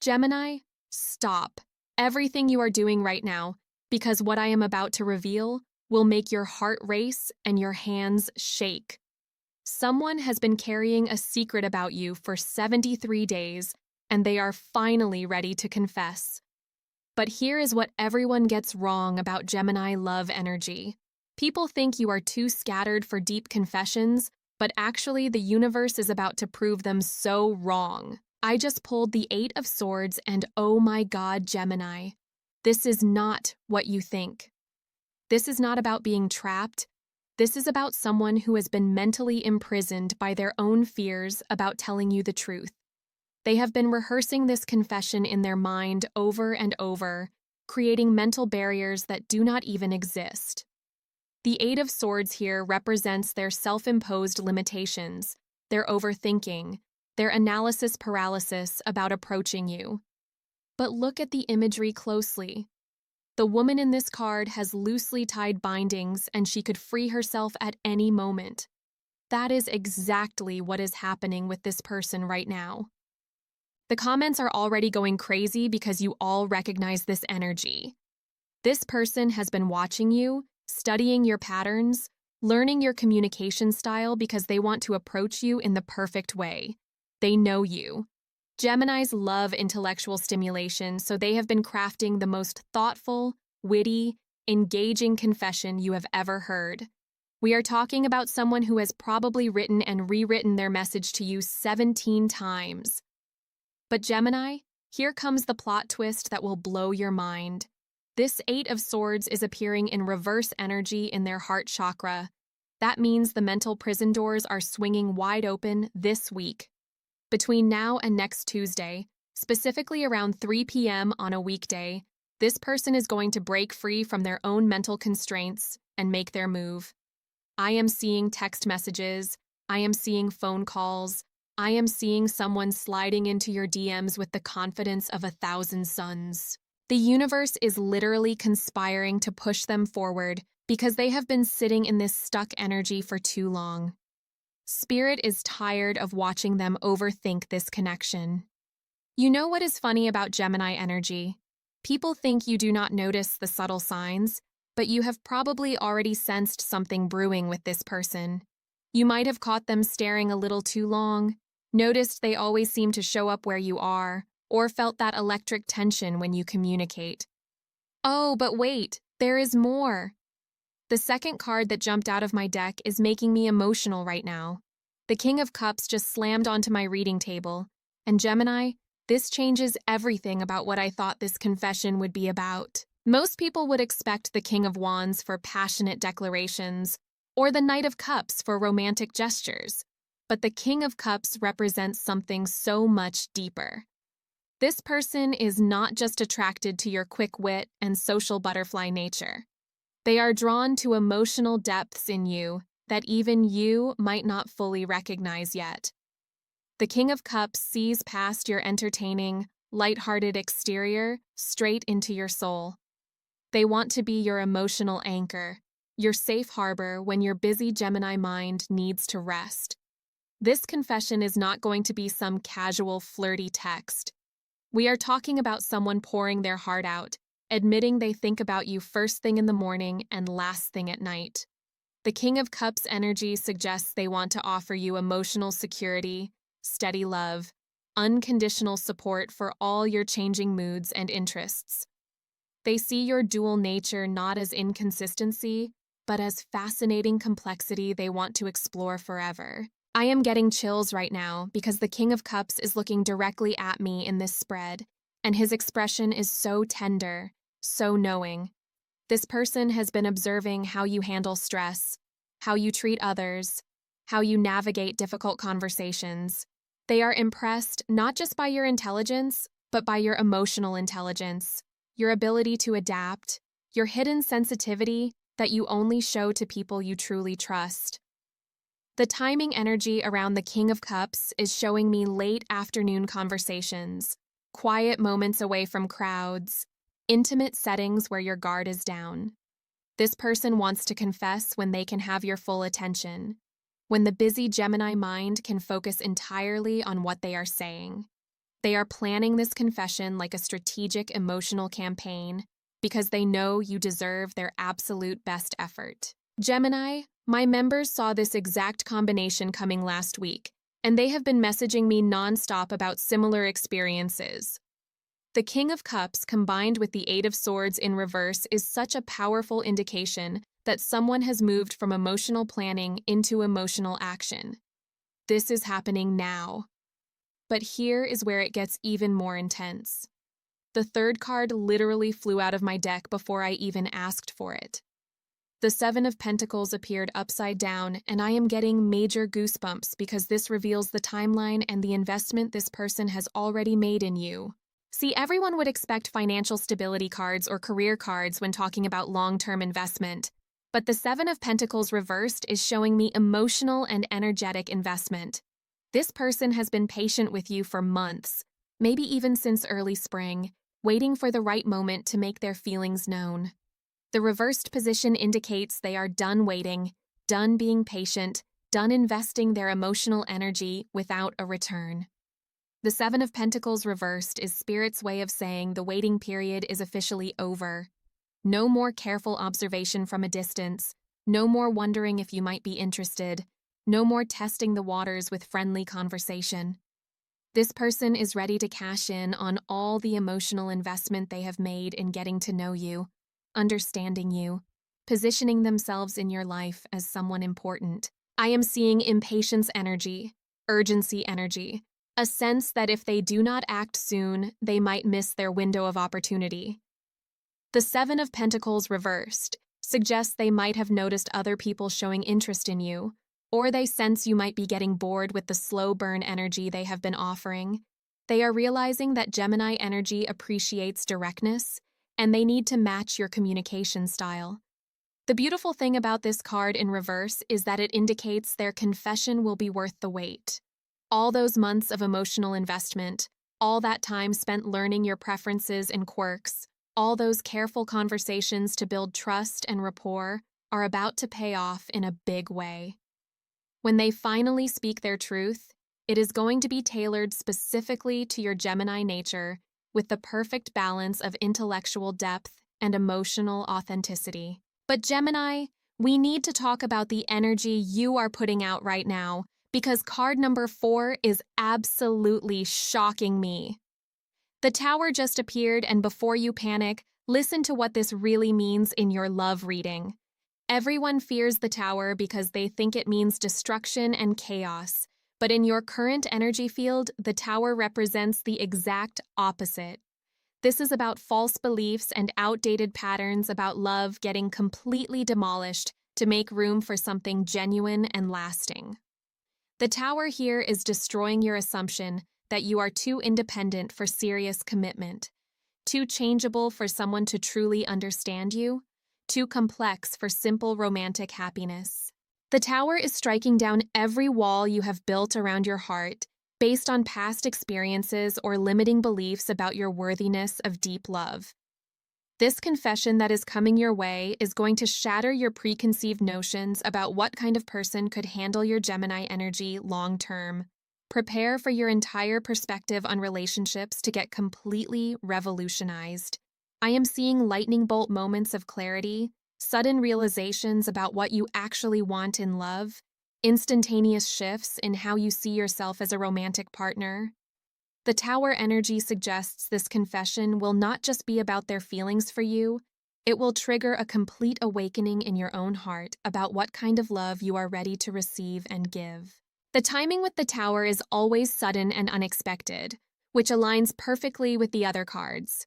Gemini, stop everything you are doing right now, because what I am about to reveal will make your heart race and your hands shake. Someone has been carrying a secret about you for 73 days, and they are finally ready to confess. But here is what everyone gets wrong about Gemini love energy. People think you are too scattered for deep confessions, but actually the universe is about to prove them so wrong. I just pulled the 8 of Swords, and oh my God, Gemini, this is not what you think. This is not about being trapped. This is about someone who has been mentally imprisoned by their own fears about telling you the truth. They have been rehearsing this confession in their mind over and over, creating mental barriers that do not even exist. The 8 of Swords here represents their self-imposed limitations, their overthinking, their analysis paralysis about approaching you. But look at the imagery closely. The woman in this card has loosely tied bindings, and she could free herself at any moment. That is exactly what is happening with this person right now. The comments are already going crazy because you all recognize this energy. This person has been watching you, studying your patterns, learning your communication style because they want to approach you in the perfect way. They know you. Geminis love intellectual stimulation, so they have been crafting the most thoughtful, witty, engaging confession you have ever heard. We are talking about someone who has probably written and rewritten their message to you 17 times. But Gemini, here comes the plot twist that will blow your mind. This 8 of Swords is appearing in reverse energy in their heart chakra. That means the mental prison doors are swinging wide open this week. Between now and next Tuesday, specifically around 3 p.m. on a weekday, this person is going to break free from their own mental constraints and make their move. I am seeing text messages, I am seeing phone calls, I am seeing someone sliding into your DMs with the confidence of 1,000 suns. The universe is literally conspiring to push them forward because they have been sitting in this stuck energy for too long. Spirit is tired of watching them overthink this connection. You know what is funny about Gemini energy? People think you do not notice the subtle signs, but you have probably already sensed something brewing with this person. You might have caught them staring a little too long, noticed they always seem to show up where you are, or felt that electric tension when you communicate. Oh, but wait, there is more. The second card that jumped out of my deck is making me emotional right now. The King of Cups just slammed onto my reading table, and Gemini, this changes everything about what I thought this confession would be about. Most people would expect the King of Wands for passionate declarations, or the Knight of Cups for romantic gestures, but the King of Cups represents something so much deeper. This person is not just attracted to your quick wit and social butterfly nature. They are drawn to emotional depths in you that even you might not fully recognize yet. The King of Cups sees past your entertaining, lighthearted exterior straight into your soul. They want to be your emotional anchor, your safe harbor when your busy Gemini mind needs to rest. This confession is not going to be some casual, flirty text. We are talking about someone pouring their heart out, admitting they think about you first thing in the morning and last thing at night. The King of Cups energy suggests they want to offer you emotional security, steady love, unconditional support for all your changing moods and interests. They see your dual nature not as inconsistency, but as fascinating complexity they want to explore forever. I am getting chills right now because the King of Cups is looking directly at me in this spread, and his expression is so tender, so knowing. This person has been observing how you handle stress, how you treat others, how you navigate difficult conversations. They are impressed not just by your intelligence, but by your emotional intelligence, your ability to adapt, your hidden sensitivity that you only show to people you truly trust. The timing energy around the King of Cups is showing me late afternoon conversations, quiet moments away from crowds, intimate settings where your guard is down. This person wants to confess when they can have your full attention, when the busy Gemini mind can focus entirely on what they are saying. They are planning this confession like a strategic emotional campaign because they know you deserve their absolute best effort. Gemini, my members saw this exact combination coming last week, and they have been messaging me nonstop about similar experiences. The King of Cups combined with the Eight of Swords in reverse is such a powerful indication that someone has moved from emotional planning into emotional action. This is happening now. But here is where it gets even more intense. The third card literally flew out of my deck before I even asked for it. The Seven of Pentacles appeared upside down, and I am getting major goosebumps because this reveals the timeline and the investment this person has already made in you. See, everyone would expect financial stability cards or career cards when talking about long-term investment, but the Seven of Pentacles reversed is showing me emotional and energetic investment. This person has been patient with you for months, maybe even since early spring, waiting for the right moment to make their feelings known. The reversed position indicates they are done waiting, done being patient, done investing their emotional energy without a return. The Seven of Pentacles reversed is Spirit's way of saying the waiting period is officially over. No more careful observation from a distance, no more wondering if you might be interested, no more testing the waters with friendly conversation. This person is ready to cash in on all the emotional investment they have made in getting to know you, understanding you, positioning themselves in your life as someone important. I am seeing impatience energy, urgency energy, a sense that if they do not act soon, they might miss their window of opportunity. The Seven of Pentacles reversed suggests they might have noticed other people showing interest in you, or they sense you might be getting bored with the slow burn energy they have been offering. They are realizing that Gemini energy appreciates directness, and they need to match your communication style. The beautiful thing about this card in reverse is that it indicates their confession will be worth the wait. All those months of emotional investment, all that time spent learning your preferences and quirks, all those careful conversations to build trust and rapport are about to pay off in a big way. When they finally speak their truth, it is going to be tailored specifically to your Gemini nature with the perfect balance of intellectual depth and emotional authenticity. But Gemini, we need to talk about the energy you are putting out right now because card number 4 is absolutely shocking me. The Tower just appeared, and before you panic, listen to what this really means in your love reading. Everyone fears the Tower because they think it means destruction and chaos, but in your current energy field, the Tower represents the exact opposite. This is about false beliefs and outdated patterns about love getting completely demolished to make room for something genuine and lasting. The Tower here is destroying your assumption that you are too independent for serious commitment, too changeable for someone to truly understand you, too complex for simple romantic happiness. The Tower is striking down every wall you have built around your heart based on past experiences or limiting beliefs about your worthiness of deep love. This confession that is coming your way is going to shatter your preconceived notions about what kind of person could handle your Gemini energy long term. Prepare for your entire perspective on relationships to get completely revolutionized. I am seeing lightning bolt moments of clarity, sudden realizations about what you actually want in love, instantaneous shifts in how you see yourself as a romantic partner. The Tower energy suggests this confession will not just be about their feelings for you, it will trigger a complete awakening in your own heart about what kind of love you are ready to receive and give. The timing with the Tower is always sudden and unexpected, which aligns perfectly with the other cards.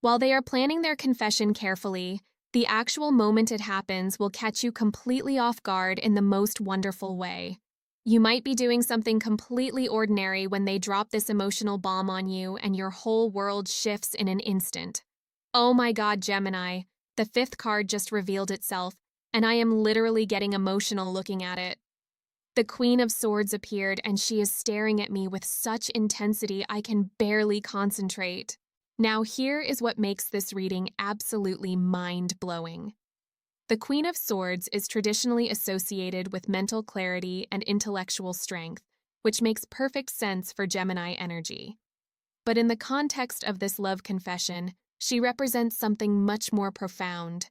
While they are planning their confession carefully, the actual moment it happens will catch you completely off guard in the most wonderful way. You might be doing something completely ordinary when they drop this emotional bomb on you and your whole world shifts in an instant. Oh my God, Gemini, the 5th card just revealed itself, and I am literally getting emotional looking at it. The Queen of Swords appeared, and she is staring at me with such intensity I can barely concentrate. Now here is what makes this reading absolutely mind-blowing. The Queen of Swords is traditionally associated with mental clarity and intellectual strength, which makes perfect sense for Gemini energy. But in the context of this love confession, she represents something much more profound.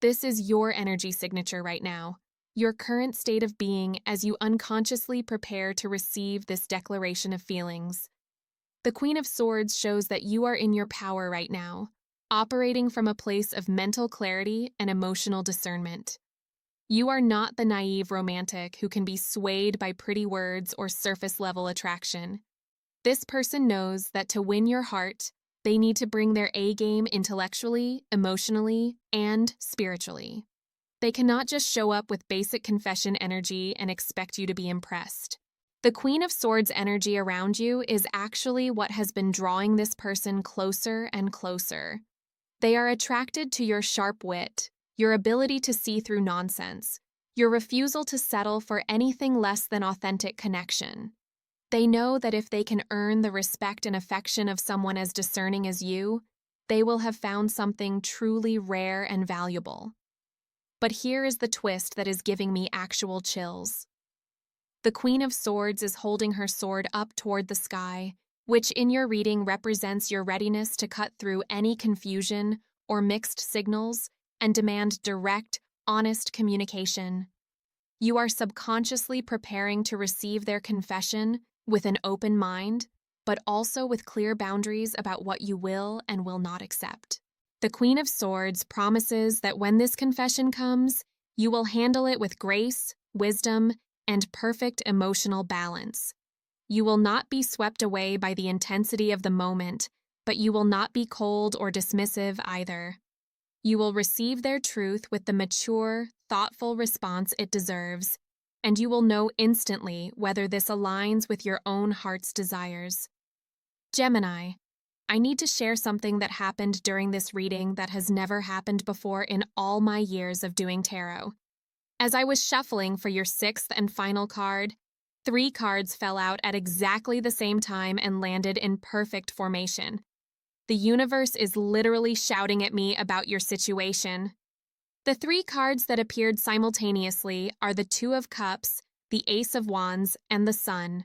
This is your energy signature right now, your current state of being as you unconsciously prepare to receive this declaration of feelings. The Queen of Swords shows that you are in your power right now, operating from a place of mental clarity and emotional discernment. You are not the naive romantic who can be swayed by pretty words or surface-level attraction. This person knows that to win your heart, they need to bring their A-game intellectually, emotionally, and spiritually. They cannot just show up with basic confession energy and expect you to be impressed. The Queen of Swords energy around you is actually what has been drawing this person closer and closer. They are attracted to your sharp wit, your ability to see through nonsense, your refusal to settle for anything less than authentic connection. They know that if they can earn the respect and affection of someone as discerning as you, they will have found something truly rare and valuable. But here is the twist that is giving me actual chills. The Queen of Swords is holding her sword up toward the sky, which in your reading represents your readiness to cut through any confusion or mixed signals and demand direct, honest communication. You are subconsciously preparing to receive their confession with an open mind, but also with clear boundaries about what you will and will not accept. The Queen of Swords promises that when this confession comes, you will handle it with grace, wisdom, and perfect emotional balance. You will not be swept away by the intensity of the moment, but you will not be cold or dismissive either. You will receive their truth with the mature, thoughtful response it deserves, and you will know instantly whether this aligns with your own heart's desires. Gemini, I need to share something that happened during this reading that has never happened before in all my years of doing tarot. As I was shuffling for your sixth and final card, 3 cards fell out at exactly the same time and landed in perfect formation. The universe is literally shouting at me about your situation. The 3 cards that appeared simultaneously are the Two of Cups, the Ace of Wands, and the Sun.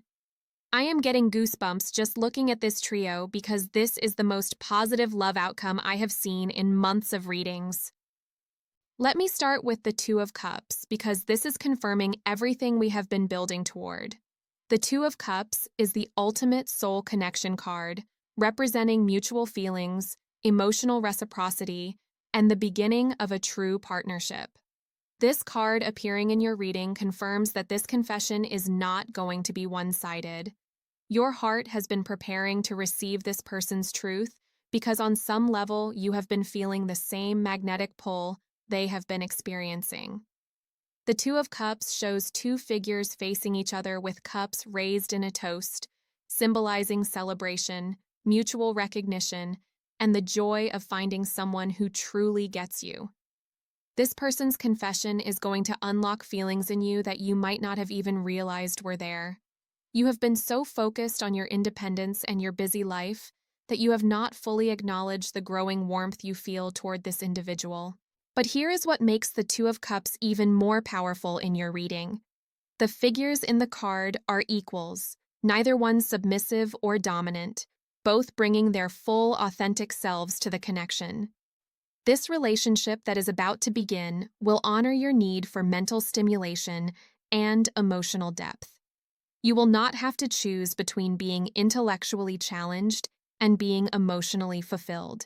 I am getting goosebumps just looking at this trio because this is the most positive love outcome I have seen in months of readings. Let me start with the Two of Cups because this is confirming everything we have been building toward. The Two of Cups is the ultimate soul connection card, representing mutual feelings, emotional reciprocity, and the beginning of a true partnership. This card appearing in your reading confirms that this confession is not going to be one-sided. Your heart has been preparing to receive this person's truth because on some level you have been feeling the same magnetic pull they have been experiencing. The Two of Cups shows 2 figures facing each other with cups raised in a toast, symbolizing celebration, mutual recognition, and the joy of finding someone who truly gets you. This person's confession is going to unlock feelings in you that you might not have even realized were there. You have been so focused on your independence and your busy life that you have not fully acknowledged the growing warmth you feel toward this individual. But here is what makes the Two of Cups even more powerful in your reading. The figures in the card are equals, neither one submissive or dominant, both bringing their full, authentic selves to the connection. This relationship that is about to begin will honor your need for mental stimulation and emotional depth. You will not have to choose between being intellectually challenged and being emotionally fulfilled.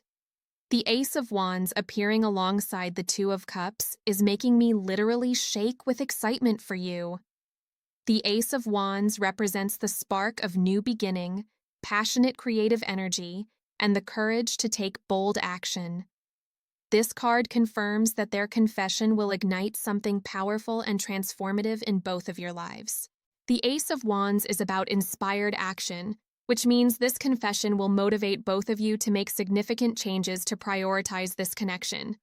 The Ace of Wands appearing alongside the Two of Cups is making me literally shake with excitement for you. The Ace of Wands represents the spark of new beginning, passionate creative energy, and the courage to take bold action. This card confirms that their confession will ignite something powerful and transformative in both of your lives. The Ace of Wands is about inspired action, which means this confession will motivate both of you to make significant changes to prioritize this connection.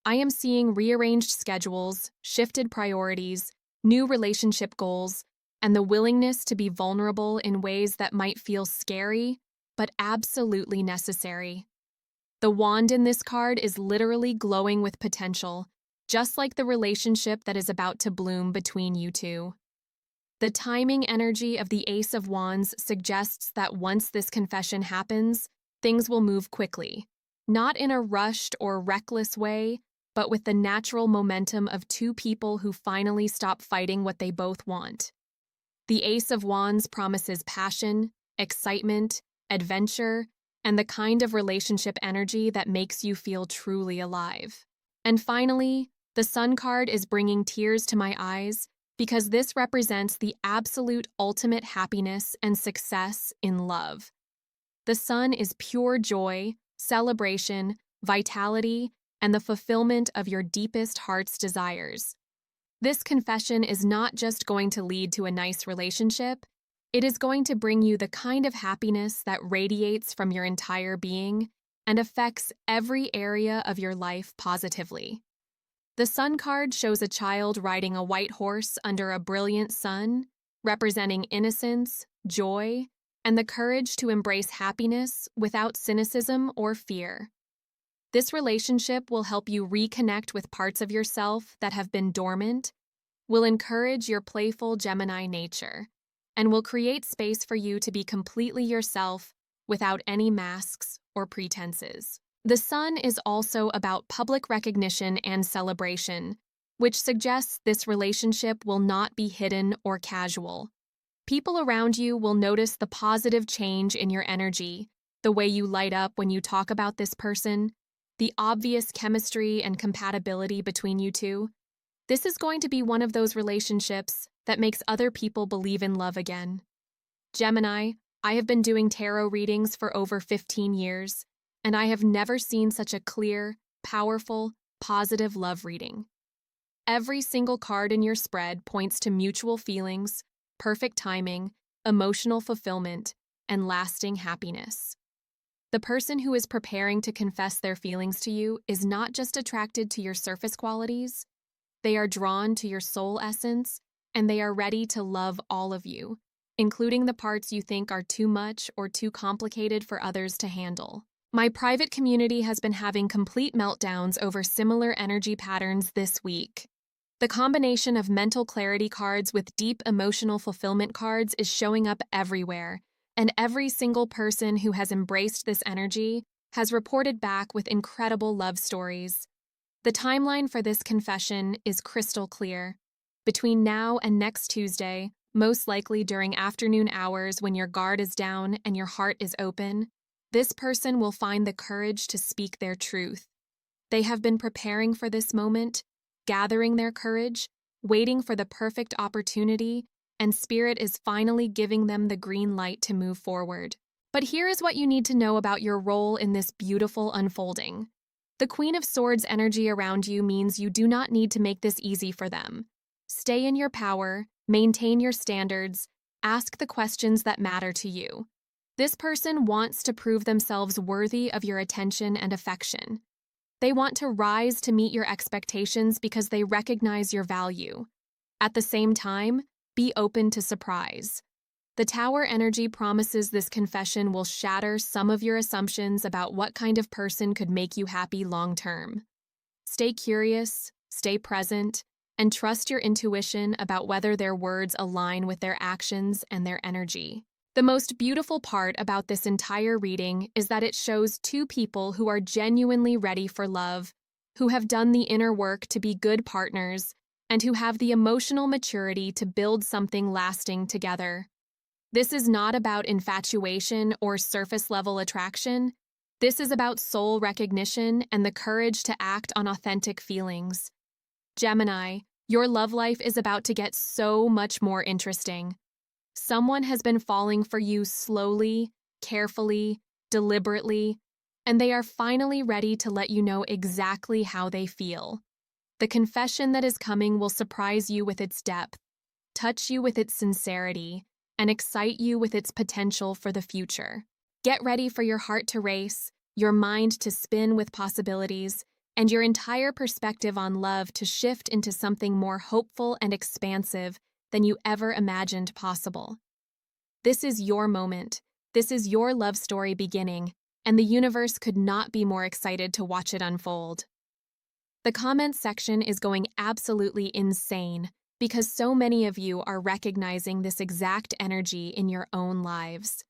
I am seeing rearranged schedules, shifted priorities, new relationship goals, and the willingness to be vulnerable in ways that might feel scary, but absolutely necessary. The wand in this card is literally glowing with potential, just like the relationship that is about to bloom between you two. The timing energy of the Ace of Wands suggests that once this confession happens, things will move quickly. Not in a rushed or reckless way, but with the natural momentum of two people who finally stop fighting what they both want. The Ace of Wands promises passion, excitement, adventure, and the kind of relationship energy that makes you feel truly alive. And finally, the Sun card is bringing tears to my eyes because this represents the absolute ultimate happiness and success in love. The Sun is pure joy, celebration, vitality, and the fulfillment of your deepest heart's desires. This confession is not just going to lead to a nice relationship, it is going to bring you the kind of happiness that radiates from your entire being and affects every area of your life positively. The Sun card shows a child riding a white horse under a brilliant sun, representing innocence, joy, and the courage to embrace happiness without cynicism or fear. This relationship will help you reconnect with parts of yourself that have been dormant, will encourage your playful Gemini nature, and will create space for you to be completely yourself without any masks or pretenses. The Sun is also about public recognition and celebration, which suggests this relationship will not be hidden or casual. People around you will notice the positive change in your energy, the way you light up when you talk about this person, the obvious chemistry and compatibility between you two. This is going to be one of those relationships that makes other people believe in love again. Gemini, I have been doing tarot readings for over 15 years, and I have never seen such a clear, powerful, positive love reading. Every single card in your spread points to mutual feelings, perfect timing, emotional fulfillment, and lasting happiness. The person who is preparing to confess their feelings to you is not just attracted to your surface qualities, they are drawn to your soul essence, and they are ready to love all of you, including the parts you think are too much or too complicated for others to handle. My private community has been having complete meltdowns over similar energy patterns this week. The combination of mental clarity cards with deep emotional fulfillment cards is showing up everywhere, and every single person who has embraced this energy has reported back with incredible love stories. The timeline for this confession is crystal clear. Between now and next Tuesday, most likely during afternoon hours when your guard is down and your heart is open, this person will find the courage to speak their truth. They have been preparing for this moment, gathering their courage, waiting for the perfect opportunity, and Spirit is finally giving them the green light to move forward. But here is what you need to know about your role in this beautiful unfolding. The Queen of Swords energy around you means you do not need to make this easy for them. Stay in your power, maintain your standards, ask the questions that matter to you. This person wants to prove themselves worthy of your attention and affection. They want to rise to meet your expectations because they recognize your value. At the same time, be open to surprise. The Tower energy promises this confession will shatter some of your assumptions about what kind of person could make you happy long-term. Stay curious, stay present, and trust your intuition about whether their words align with their actions and their energy. The most beautiful part about this entire reading is that it shows two people who are genuinely ready for love, who have done the inner work to be good partners, and who have the emotional maturity to build something lasting together. This is not about infatuation or surface-level attraction. This is about soul recognition and the courage to act on authentic feelings. Gemini, your love life is about to get so much more interesting. Someone has been falling for you slowly, carefully, deliberately, and they are finally ready to let you know exactly how they feel. The confession that is coming will surprise you with its depth, touch you with its sincerity, and excite you with its potential for the future. Get ready for your heart to race, your mind to spin with possibilities, and your entire perspective on love to shift into something more hopeful and expansive than you ever imagined possible. This is your moment. This is your love story beginning, and the universe could not be more excited to watch it unfold. The comments section is going absolutely insane. because so many of you are recognizing this exact energy in your own lives.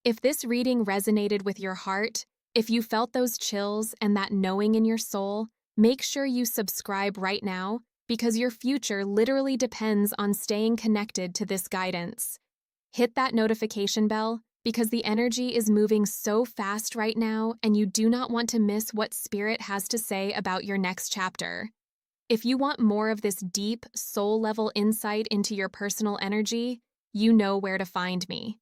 If this reading resonated with your heart, if you felt those chills and that knowing in your soul, make sure you subscribe right now because your future literally depends on staying connected to this guidance. Hit that notification bell because the energy is moving so fast right now and you do not want to miss what Spirit has to say about your next chapter. If you want more of this deep, soul-level insight into your personal energy, you know where to find me.